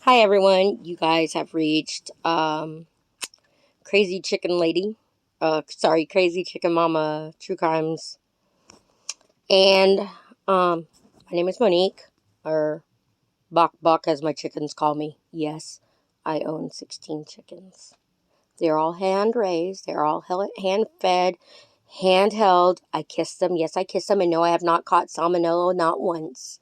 Hi everyone, you guys have reached Crazy Chicken Lady. Crazy Chicken Mama True Crimes. And my name is Monique, or Bok Bok as my chickens call me. Yes, I own 16 chickens. They're all hand raised, they're all hand fed, handheld. I kiss them. Yes, I kiss them, and no, I have not caught salmonella, not once.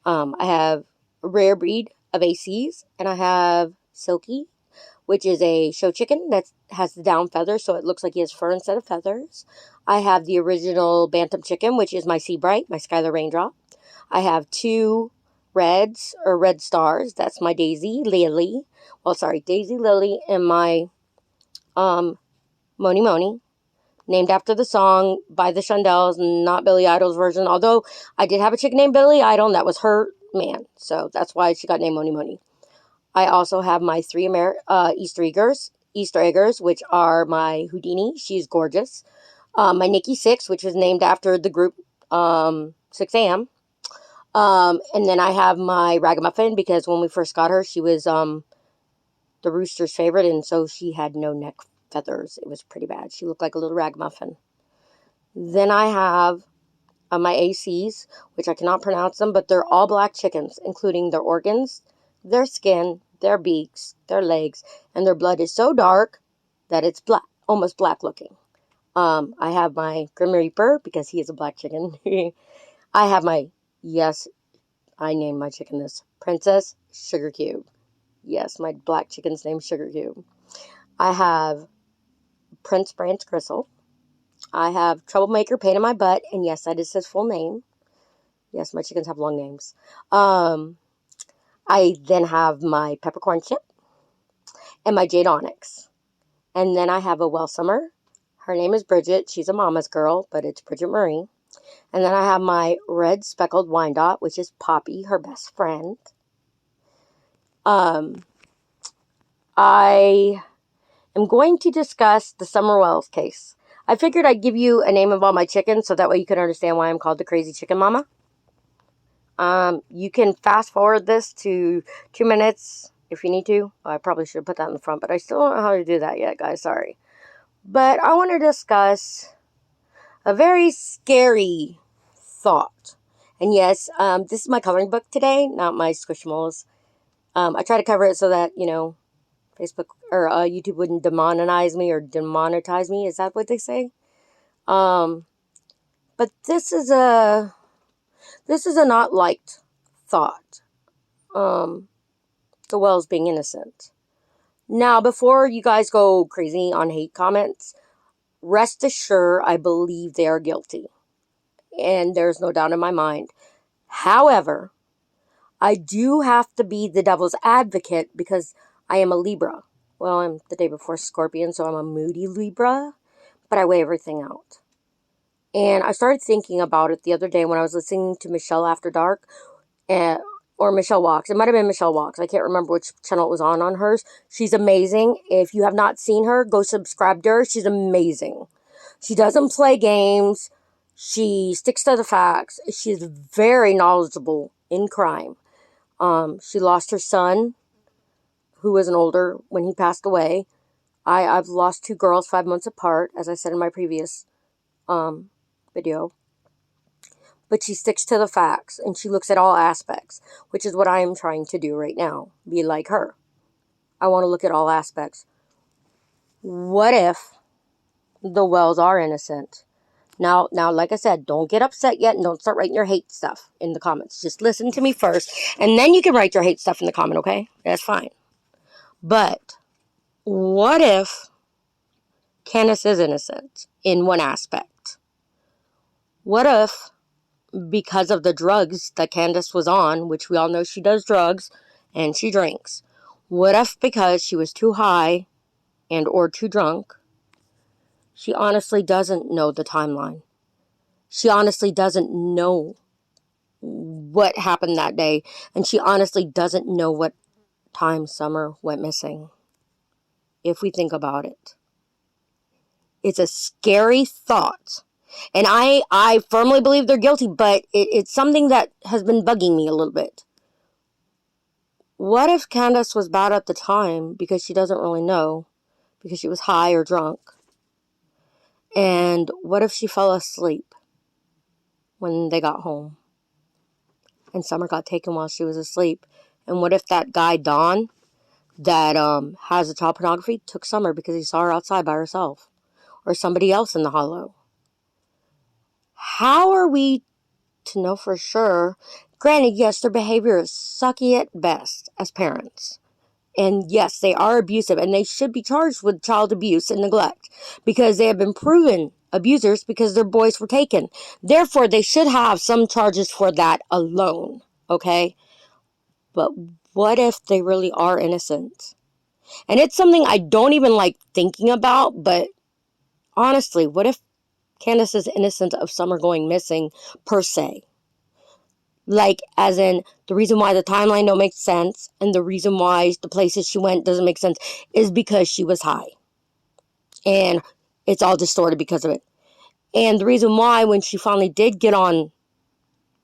I have a rare breed of ACs, and I have Silky, which is a show chicken that has the down feathers, so it looks like he has fur instead of feathers. I have the original Bantam chicken, which is my Sea Bright, my Skylar Raindrop. I have two reds, or red stars. That's my Daisy Lily. Daisy Lily, and my Moni Moni, named after the song by the Shondells, not Billy Idol's version. Although I did have a chicken named Billy Idol, and that was her man, so that's why she got named Moni Moni. I also have my three Easter eggers, which are my Houdini. She's gorgeous. My Nikki 6, which was named after the group 6am. And then I have my Ragamuffin, because when we first got her, she was the rooster's favorite, and so she had no neck feathers. It was pretty bad. She looked like a little ragamuffin. Then I have my ACs, which I cannot pronounce them, but they're all black chickens, including their organs, their skin, their beaks, their legs, and their blood is so dark that it's black, almost black looking. I have my Grim Reaper, because he is a black chicken. I have yes, I named my chicken this, Princess Sugar Cube. Yes, my black chicken's named Sugar Cube. I have Prince Branch Gristle. I have Troublemaker Pain in My Butt, and yes, that is his full name. Yes, my chickens have long names. I then have my Peppercorn Chip and my Jade Onyx. And then I have a Welsummer. Her name is Bridget. She's a mama's girl, but it's Bridget Marie. And then I have my Red Speckled Wyandotte, which is Poppy, her best friend. I am going to discuss the Summer Wells case. I figured I'd give you a name of all my chickens so that way you can understand why I'm called the Crazy Chicken Mama. You can fast forward this to 2 minutes if you need to. I probably should have put that in the front, but I still don't know how to do that yet, guys. Sorry. But I want to discuss a very scary thought. And yes, this is my coloring book today, not my Squishmallows. I try to cover it so that, Facebook or YouTube wouldn't demonetize me. Is that what they say? But this is a not liked thought. The Wells being innocent. Now, before you guys go crazy on hate comments, rest assured, I believe they are guilty. And there's no doubt in my mind. However, I do have to be the devil's advocate because I am a Libra. Well, I'm the day before Scorpion, so I'm a moody Libra, but I weigh everything out. And I started thinking about it the other day when I was listening to Michelle After Dark, or Michelle Walks. It might have been Michelle Walks. I can't remember which channel it was on hers. She's amazing. If you have not seen her, go subscribe to her. She's amazing. She doesn't play games. She sticks to the facts. She's very knowledgeable in crime. She lost her son, who was an older when he passed away. I've lost 2 girls 5 months apart, as I said in my previous video. But she sticks to the facts, and she looks at all aspects, which is what I am trying to do right now. Be like her. I want to look at all aspects. What if the Wells are innocent? Now, like I said, don't get upset yet, and don't start writing your hate stuff in the comments. Just listen to me first, and then you can write your hate stuff in the comment, okay? That's fine. But what if Candace is innocent in one aspect? What if, because of the drugs that Candace was on, which we all know she does drugs and she drinks, what if because she was too high and or too drunk, she honestly doesn't know the timeline? She honestly doesn't know what happened that day, and she honestly doesn't know what time Summer went missing. If we think about it, it's a scary thought. And I firmly believe they're guilty, but it's something that has been bugging me a little bit. What if Candace was bad at the time because she doesn't really know, because she was high or drunk? And what if she fell asleep when they got home? And Summer got taken while she was asleep. And what if that guy, Don, that has the child pornography, took Summer because he saw her outside by herself? Or somebody else in the hollow? How are we to know for sure? Granted, yes, their behavior is sucky at best as parents. And yes, they are abusive, and they should be charged with child abuse and neglect because they have been proven abusers because their boys were taken. Therefore, they should have some charges for that alone, okay? But what if they really are innocent? And it's something I don't even like thinking about, but honestly, what if Candace is innocent of Summer going missing per se? Like, as in, the reason why the timeline don't make sense and the reason why the places she went doesn't make sense is because she was high. And it's all distorted because of it. And the reason why, when she finally did get online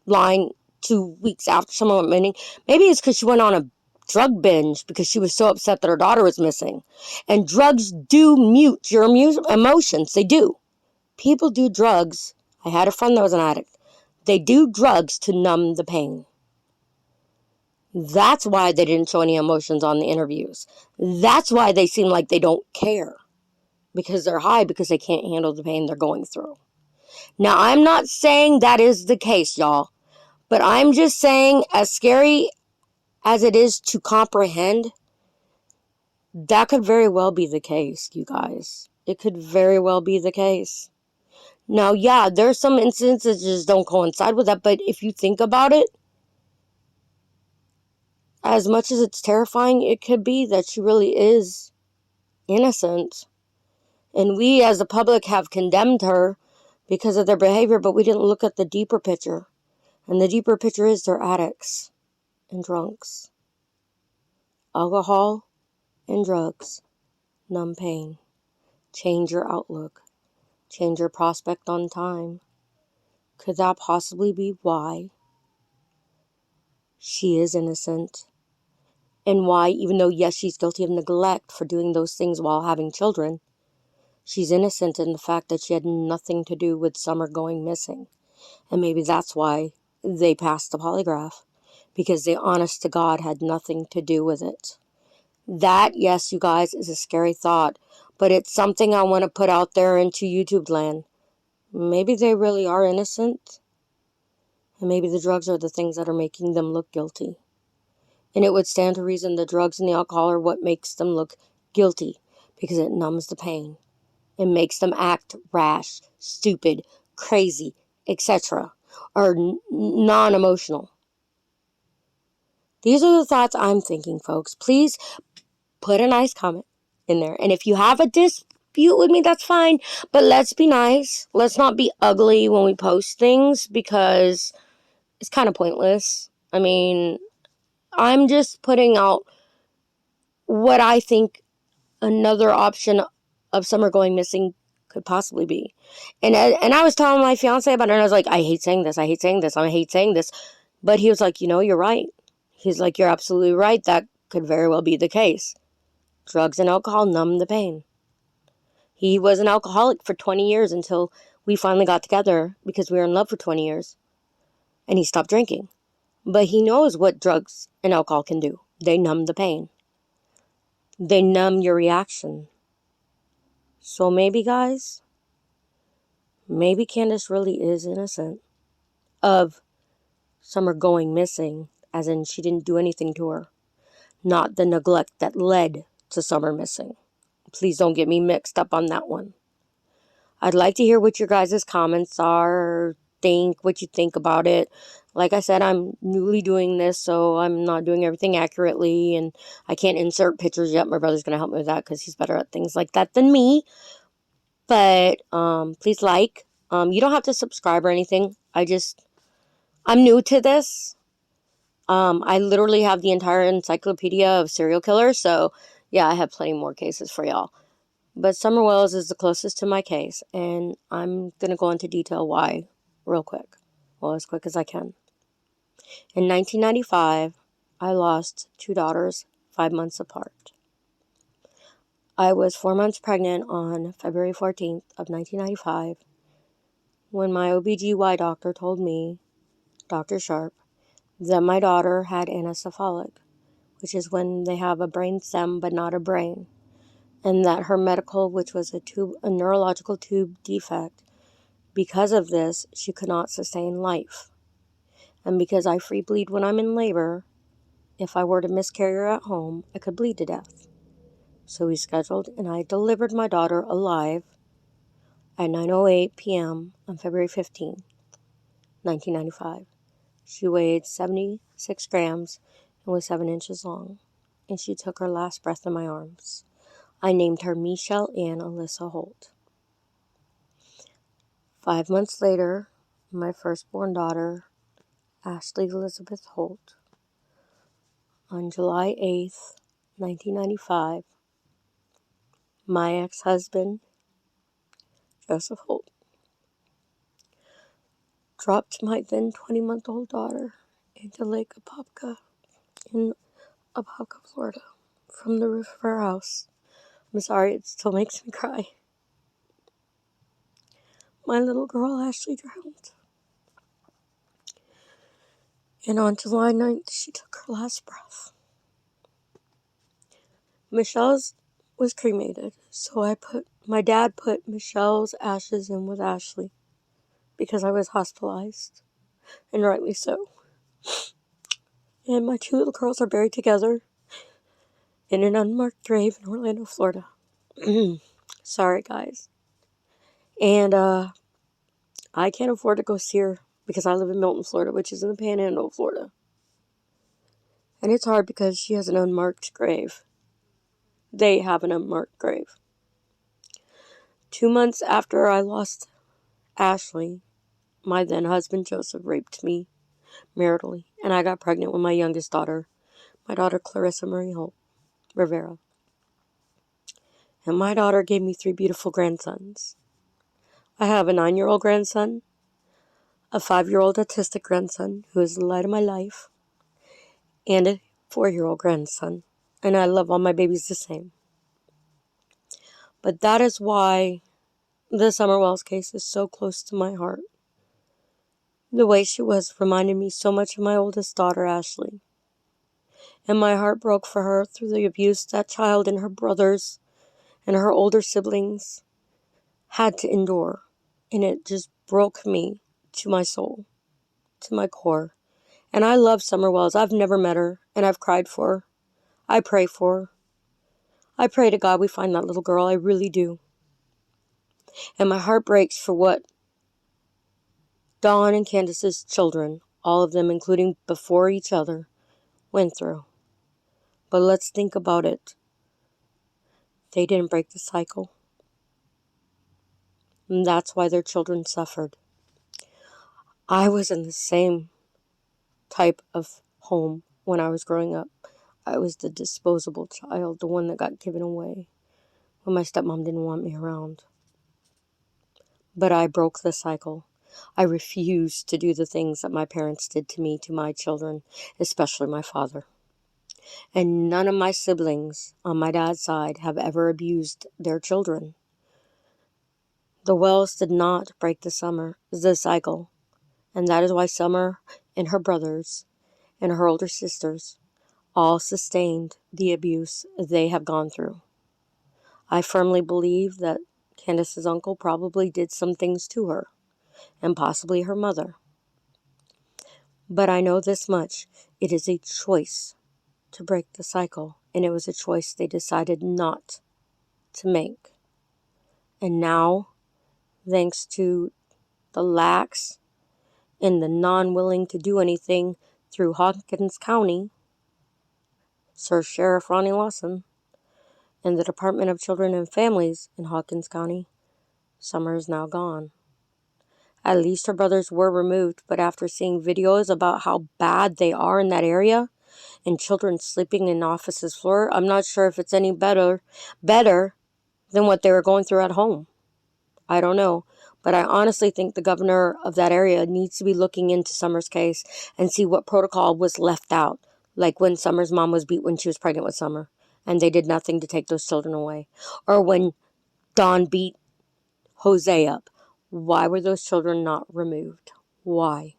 2 weeks after Summer went missing, maybe it's because she went on a drug binge because she was so upset that her daughter was missing. And drugs do mute your emotions. They do. People do drugs. I had a friend that was an addict. They do drugs to numb the pain. That's why they didn't show any emotions on the interviews. That's why they seem like they don't care. Because they're high, because they can't handle the pain they're going through. Now, I'm not saying that is the case, y'all. But I'm just saying, as scary as it is to comprehend, that could very well be the case, you guys. It could very well be the case. Now, yeah, there's some instances that just don't coincide with that. But if you think about it, as much as it's terrifying, it could be that she really is innocent. And we as the public have condemned her because of their behavior, but we didn't look at the deeper picture. And the deeper picture is they're addicts and drunks. Alcohol and drugs numb pain. Change your outlook. Change your prospect on time. Could that possibly be why she is innocent? And why, even though, yes, she's guilty of neglect for doing those things while having children, she's innocent in the fact that she had nothing to do with Summer going missing. And maybe that's why they passed the polygraph. Because they, honest to God, had nothing to do with it. That, yes, you guys, is a scary thought. But it's something I want to put out there into YouTube land. Maybe they really are innocent. And maybe the drugs are the things that are making them look guilty. And it would stand to reason the drugs and the alcohol are what makes them look guilty. Because it numbs the pain. It makes them act rash, stupid, crazy, etc. Or non-emotional. These are the thoughts I'm thinking, folks. Please put a nice comment in there. And if you have a dispute with me, that's fine. But let's be nice. Let's not be ugly when we post things because it's kind of pointless. I mean, I'm just putting out what I think another option of Summer going missing could possibly be. And I was telling my fiance about it, and I was like, I hate saying this. I hate saying this. I hate saying this. But he was like, you're right. He's like, you're absolutely right. That could very well be the case. Drugs and alcohol numb the pain. He was an alcoholic for 20 years until we finally got together because we were in love for 20 years. And he stopped drinking. But he knows what drugs and alcohol can do. They numb the pain. They numb your reaction. So maybe, guys, maybe Candace really is innocent of Summer going missing, as in she didn't do anything to her. Not the neglect that led to Summer missing. Please don't get me mixed up on that one. I'd like to hear what your guys' comments are, or what you think about it. Like I said, I'm newly doing this, so I'm not doing everything accurately, and I can't insert pictures yet. My brother's going to help me with that because he's better at things like that than me. But please like. You don't have to subscribe or anything. I'm new to this. I literally have the entire encyclopedia of serial killers, so yeah, I have plenty more cases for y'all. But Summer Wells is the closest to my case, and I'm going to go into detail why real quick. Well, as quick as I can. In 1995, I lost 2 daughters 5 months apart. I was 4 months pregnant on February 14th of 1995 when my OBGY doctor told me, Dr. Sharp, that my daughter had anencephalic, which is when they have a brain stem but not a brain, and that her medical, which was a neurological tube defect, because of this, she could not sustain life. And because I free bleed when I'm in labor, if I were to miscarry her at home, I could bleed to death. So we scheduled, and I delivered my daughter alive at 9:08 p.m. on February 15, 1995. She weighed 76 grams and was 7 inches long, and she took her last breath in my arms. I named her Michelle Ann Alyssa Holt. 5 months later, my firstborn daughter, Ashley Elizabeth Holt, on July 8th, 1995, my ex-husband, Joseph Holt, dropped my then 20-month-old daughter into Lake Apopka in Apopka, Florida, from the roof of our house. I'm sorry, it still makes me cry. My little girl, Ashley, drowned. And on July 9th, she took her last breath. Michelle's was cremated, so my dad put Michelle's ashes in with Ashley because I was hospitalized, and rightly so. And my 2 little girls are buried together in an unmarked grave in Orlando, Florida. Sorry, guys. And I can't afford to go see her because I live in Milton, Florida, which is in the Panhandle of Florida. And it's hard because she has an unmarked grave. They have an unmarked grave. 2 months after I lost Ashley, my then husband Joseph raped me maritally, and I got pregnant with my youngest daughter, my daughter Clarissa Marie Holt Rivera. And my daughter gave me 3 beautiful grandsons. I have a 9-year-old grandson, a 5-year-old autistic grandson who is the light of my life, and a 4-year-old grandson. And I love all my babies the same. But that is why the Summer Wells case is so close to my heart. The way she was reminded me so much of my oldest daughter, Ashley. And my heart broke for her through the abuse that child and her brothers and her older siblings had to endure. And it just broke me to my soul, to my core. And I love Summer Wells. I've never met her, and I've cried for her. I pray for her. I pray to God we find that little girl. I really do. And my heart breaks for what Dawn and Candace's children, all of them including before each other, went through. But let's think about it. They didn't break the cycle. And that's why their children suffered. I was in the same type of home when I was growing up. I was the disposable child, the one that got given away when my stepmom didn't want me around. But I broke the cycle. I refused to do the things that my parents did to me, to my children, especially my father. And none of my siblings on my dad's side have ever abused their children. The Wells did not break the cycle. And that is why Summer and her brothers and her older sisters all sustained the abuse they have gone through. I firmly believe that Candace's uncle probably did some things to her, and possibly her mother. But I know this much, it is a choice to break the cycle, and it was a choice they decided not to make. And now, thanks to the lax and the non-willing to do anything through Hawkins County, Sir Sheriff Ronnie Lawson, and the Department of Children and Families in Hawkins County, Summer is now gone. At least her brothers were removed, but after seeing videos about how bad they are in that area, and children sleeping in offices floor, I'm not sure if it's any better than what they were going through at home. I don't know. But I honestly think the governor of that area needs to be looking into Summer's case and see what protocol was left out. Like when Summer's mom was beat when she was pregnant with Summer, and they did nothing to take those children away. Or when Dawn beat Jose up. Why were those children not removed? Why?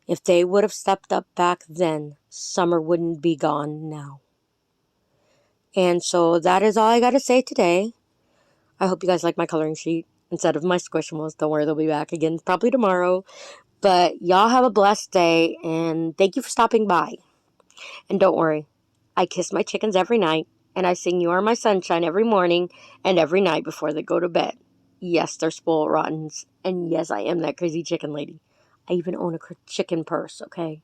If they would have stepped up back then, Summer wouldn't be gone now. And so that is all I got to say today. I hope you guys like my coloring sheet instead of my Squishmallows. Don't worry, they'll be back again probably tomorrow. But y'all have a blessed day, and thank you for stopping by. And don't worry, I kiss my chickens every night, and I sing You Are My Sunshine every morning and every night before they go to bed. Yes, they're spoiled rottens, and yes, I am that crazy chicken lady. I even own a chicken purse, okay?